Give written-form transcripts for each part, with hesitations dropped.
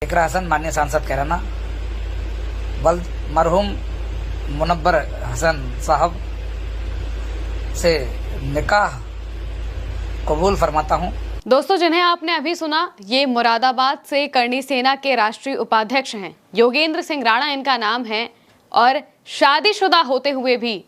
इकरा हसन माननीय सांसद कैराना मरहूम मुनव्वर हसन साहब से निकाह कबूल फरमाता हूँ। दोस्तों, जिन्हें आपने अभी सुना, ये मुरादाबाद से करणी सेना के राष्ट्रीय उपाध्यक्ष हैं। योगेंद्र सिंह राणा इनका नाम है और शादीशुदा होते हुए भी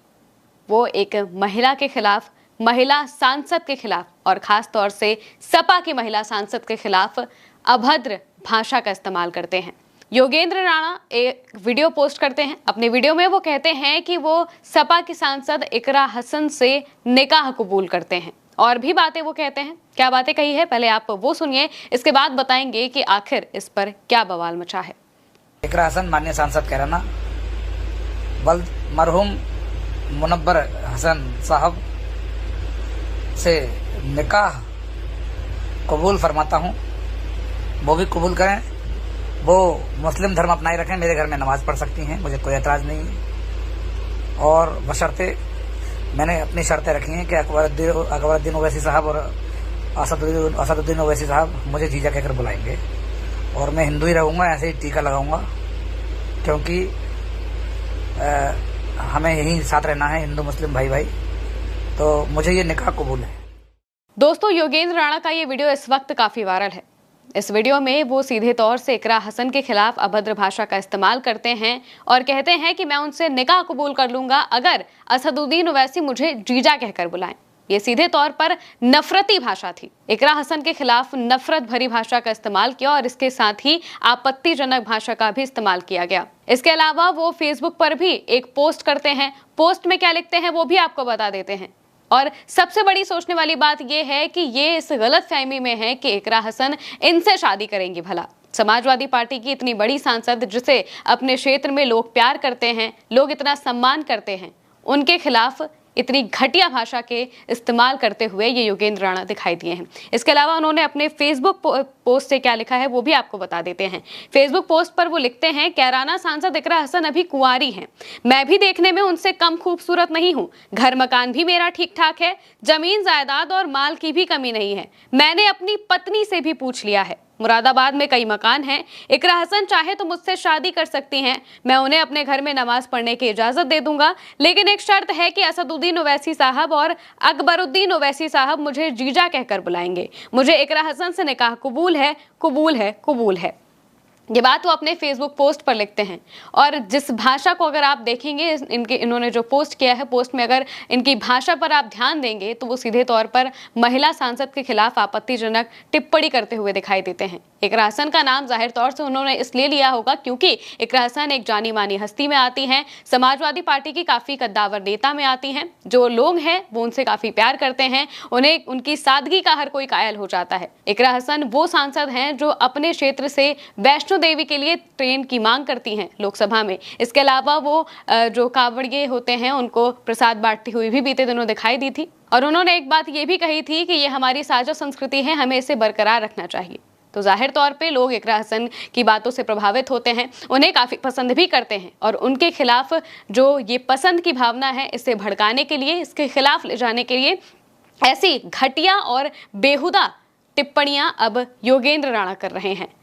वो एक महिला के खिलाफ, महिला सांसद के खिलाफ और खास तौर से सपा की महिला सांसद के खिलाफ अभद्र भाषा का इस्तेमाल करते हैं। योगेंद्र राणा एक वीडियो पोस्ट करते हैं। अपने वीडियो में वो कहते हैं कि वो सपा की सांसद इकरा हसन से निकाह कबूल करते हैं और भी बातें वो कहते हैं। क्या बातें कही है, पहले आप वो सुनिए, इसके बाद बताएंगे कि आखिर इस पर क्या बवाल मचा है। इकरा हसन माननीय सांसद कैराना मरहूम मुनव्वर हसन साहब से निकाह कबूल फरमाता हूँ। वो भी कबूल करें, वो मुस्लिम धर्म अपनाए रखें, मेरे घर में नमाज पढ़ सकती हैं, मुझे कोई एतराज़ नहीं है। और बशर्ते मैंने अपनी शर्तें रखी हैं कि अकबरुद्दीन ओवैसी साहब और असदुद्दीन ओवैसी साहब मुझे जीजा कहकर बुलाएंगे और मैं हिंदू ही रहूँगा, ऐसे ही टीका लगाऊंगा, क्योंकि हमें यहीं साथ रहना है, हिंदू मुस्लिम भाई भाई। तो मुझे ये निकाह कबूल है। दोस्तों, योगेंद्र राणा का ये वीडियो इस वक्त काफी वायरल है। इस वीडियो में वो सीधे तौर से इकरा हसन के खिलाफ अभद्र भाषा का इस्तेमाल करते हैं और कहते हैं कि मैं उनसे निकाह कबूल कर लूंगा अगर असदुद्दीन ओवैसी मुझे जीजा कहकर बुलाएं। ये सीधे तौर पर नफरती भाषा थी। इकरा हसन के खिलाफ नफरत भरी भाषा का इस्तेमाल किया और इसके साथ ही आपत्तिजनक भाषा का भी इस्तेमाल किया गया। इसके अलावा वो फेसबुक पर भी एक पोस्ट करते हैं। पोस्ट में क्या लिखते हैं वो भी आपको बता देते हैं। और सबसे बड़ी सोचने वाली बात यह है कि ये इस गलतफहमी में है कि इकरा हसन इनसे शादी करेंगी। भला समाजवादी पार्टी की इतनी बड़ी सांसद, जिसे अपने क्षेत्र में लोग प्यार करते हैं, लोग इतना सम्मान करते हैं, उनके खिलाफ इतनी घटिया भाषा के इस्तेमाल करते हुए ये योगेंद्र राणा दिखाई दिए हैं। इसके अलावा उन्होंने अपने फेसबुक पोस्ट से क्या लिखा है वो भी आपको बता देते हैं। फेसबुक पोस्ट पर वो लिखते हैं, कैराना सांसद इकरा हसन अभी कुंवारी हैं। मैं भी देखने में उनसे कम खूबसूरत नहीं हूँ। घर मकान भी मेरा ठीक ठाक है। जमीन जायदाद और माल की भी कमी नहीं है। मैंने अपनी पत्नी से भी पूछ लिया है। मुरादाबाद में कई मकान हैं। इकरा हसन चाहे तो मुझसे शादी कर सकती हैं। मैं उन्हें अपने घर में नमाज पढ़ने की इजाजत दे दूंगा, लेकिन एक शर्त है कि असदुद्दीन ओवैसी साहब और अकबरुद्दीन ओवैसी साहब मुझे जीजा कहकर बुलाएंगे। मुझे इकरा हसन से निकाह कबूल है, कबूल है, कबूल है। ये बात वो अपने फेसबुक पोस्ट पर लिखते हैं। और जिस भाषा को अगर आप देखेंगे, इन्होंने जो पोस्ट किया है, पोस्ट में अगर इनकी भाषा पर आप ध्यान देंगे तो वो सीधे तौर पर महिला सांसद के खिलाफ आपत्तिजनक टिप्पणी करते हुए दिखाई देते हैं। इकरा हसन का नाम जाहिर तौर से उन्होंने इसलिए लिया होगा क्योंकि इकरा हसन एक जानी मानी हस्ती में आती हैं, समाजवादी पार्टी की काफी कद्दावर नेता में आती हैं। जो लोग हैं वो उनसे काफी प्यार करते हैं, उन्हें उनकी सादगी का हर कोई कायल हो जाता है। इकरा हसन वो सांसद हैं जो अपने क्षेत्र से वैष्णो देवी के लिए ट्रेन की मांग करती हैं लोकसभा में। इसके अलावा वो जो कावड़िए होते हैं उनको प्रसाद बांटती हुई भी बीते दिनों दिखाई दी थी। और उन्होंने एक बात ये भी कही थी कि ये हमारी साझा संस्कृति है, हमें इसे बरकरार रखना चाहिए। तो जाहिर तौर पे लोग इकरा हसन की बातों से प्रभावित होते हैं, उन्हें काफी पसंद भी करते हैं और उनके खिलाफ जो ये पसंद की भावना है, इसे भड़काने के लिए, इसके खिलाफ ले जाने के लिए ऐसी घटिया और बेहुदा टिप्पणियां अब योगेंद्र राणा कर रहे हैं।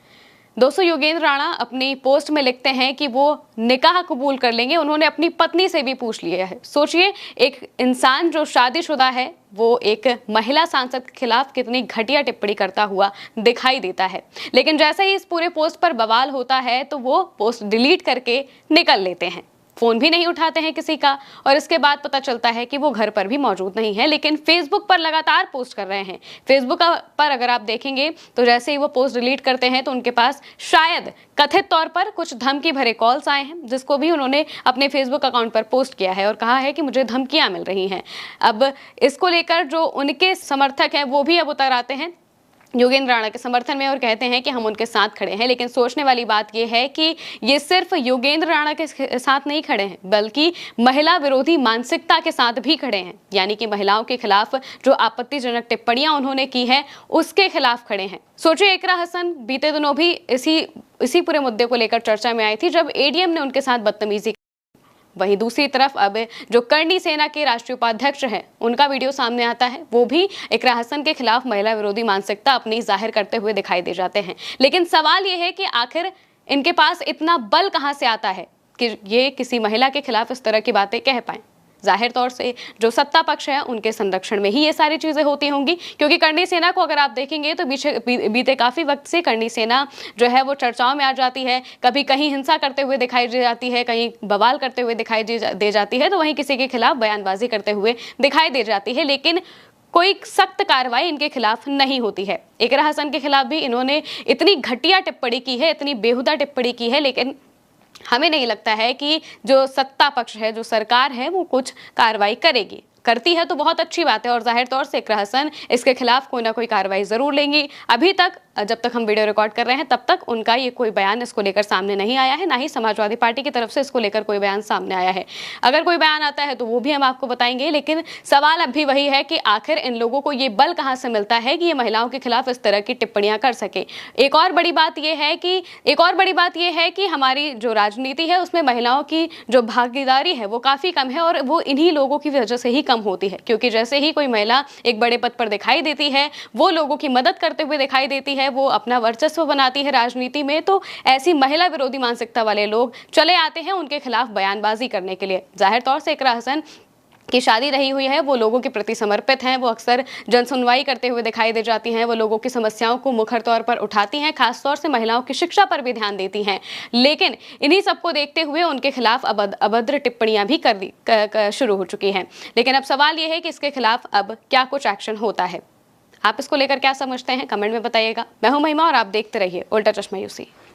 दोस्तों, योगेंद्र राणा अपनी पोस्ट में लिखते हैं कि वो निकाह कबूल कर लेंगे। उन्होंने अपनी पत्नी से भी पूछ लिया है। सोचिए, एक इंसान जो शादीशुदा है वो एक महिला सांसद के खिलाफ कितनी घटिया टिप्पणी करता हुआ दिखाई देता है। लेकिन जैसे ही इस पूरे पोस्ट पर बवाल होता है तो वो पोस्ट डिलीट करके निकल लेते हैं, फोन भी नहीं उठाते हैं किसी का। और इसके बाद पता चलता है कि वो घर पर भी मौजूद नहीं है, लेकिन फेसबुक पर लगातार पोस्ट कर रहे हैं। फेसबुक पर अगर आप देखेंगे तो जैसे ही वो पोस्ट डिलीट करते हैं तो उनके पास शायद कथित तौर पर कुछ धमकी भरे कॉल्स आए हैं, जिसको भी उन्होंने अपने फेसबुक अकाउंट पर पोस्ट किया है और कहा है कि मुझे धमकियां मिल रही हैं। अब इसको लेकर जो उनके समर्थक हैं वो भी अब उतर आते हैं योगेंद्र राणा के समर्थन में और कहते हैं कि हम उनके साथ खड़े हैं। लेकिन सोचने वाली बात यह है कि ये सिर्फ योगेंद्र राणा के साथ नहीं खड़े हैं, बल्कि महिला विरोधी मानसिकता के साथ भी खड़े हैं। यानी कि महिलाओं के खिलाफ जो आपत्तिजनक टिप्पणियां उन्होंने की है उसके खिलाफ खड़े हैं। सोचिए, इकरा हसन बीते दिनों भी इसी पूरे मुद्दे को लेकर चर्चा में आई थी जब एडीएम ने उनके साथ बदतमीजी। वहीं दूसरी तरफ अब जो करणी सेना के राष्ट्रीय उपाध्यक्ष हैं उनका वीडियो सामने आता है। वो भी इकरा हसन के खिलाफ महिला विरोधी मानसिकता अपनी जाहिर करते हुए दिखाई दे जाते हैं। लेकिन सवाल ये है कि आखिर इनके पास इतना बल कहां से आता है कि ये किसी महिला के खिलाफ इस तरह की बातें कह पाएं। जाहिर तौर से जो सत्ता पक्ष है उनके संरक्षण में ही ये सारी चीजें होती होंगी, क्योंकि करणी सेना को अगर आप देखेंगे तो बीते काफी वक्त से करणी सेना जो है वो चर्चाओं में आ जाती है। कभी कहीं हिंसा करते हुए दिखाई दे जाती है, कहीं बवाल करते हुए दिखाई दे जाती है, तो वहीं किसी के खिलाफ बयानबाजी करते हुए दिखाई दे जाती है। लेकिन कोई सख्त कार्रवाई इनके खिलाफ नहीं होती है। इकरा हसन के खिलाफ भी इन्होंने इतनी घटिया टिप्पणी की है, इतनी बेहुदा टिप्पणी की है, लेकिन हमें नहीं लगता है कि जो सत्ता पक्ष है, जो सरकार है, वो कुछ कार्रवाई करेगी। करती है तो बहुत अच्छी बात है और जाहिर तौर से इकरा हसन इसके खिलाफ कोई ना कोई कार्रवाई जरूर लेंगी। अभी तक जब तक हम वीडियो रिकॉर्ड कर रहे हैं तब तक उनका ये कोई बयान इसको लेकर सामने नहीं आया है, ना ही समाजवादी पार्टी की तरफ से इसको लेकर कोई बयान सामने आया है। अगर कोई बयान आता है तो वो भी हम आपको बताएंगे, लेकिन सवाल अब भी वही है कि आखिर इन लोगों को ये बल कहां से मिलता है कि ये महिलाओं के खिलाफ इस तरह की टिप्पणियां कर सके। एक और बड़ी बात यह है कि हमारी जो राजनीति है उसमें महिलाओं की जो भागीदारी है वो काफी कम है और वो इन्हीं लोगों की वजह से ही कम होती है, क्योंकि जैसे ही कोई महिला एक बड़े पद पर दिखाई देती है, वो लोगों की मदद करते हुए दिखाई देती है, वो अपना वर्चस्व बनाती है राजनीति में, तो ऐसी महिला विरोधी मानसिकता वाले लोग चले आते हैं उनके खिलाफ बयानबाजी करने के लिए। जाहिर तौर से इकरा हसन की शादी रही हुई है, वो लोगों के प्रति समर्पित हैं, वो अक्सर जनसुनवाई करते हुए दिखाई दे जाती हैं, वो लोगों की समस्याओं को मुखर तौर पर उठाती हैं, खासतौर से महिलाओं की शिक्षा पर भी ध्यान देती हैं। लेकिन इन्हीं सबको देखते हुए उनके खिलाफ अभद्र टिप्पणियां भी शुरू हो चुकी हैं। लेकिन अब सवाल ये है कि इसके खिलाफ अब क्या कुछ एक्शन होता है। आप इसको लेकर क्या समझते हैं, कमेंट में बताइएगा। मैं हूं महिमा और आप देखते रहिए उल्टा चश्मा यूसी।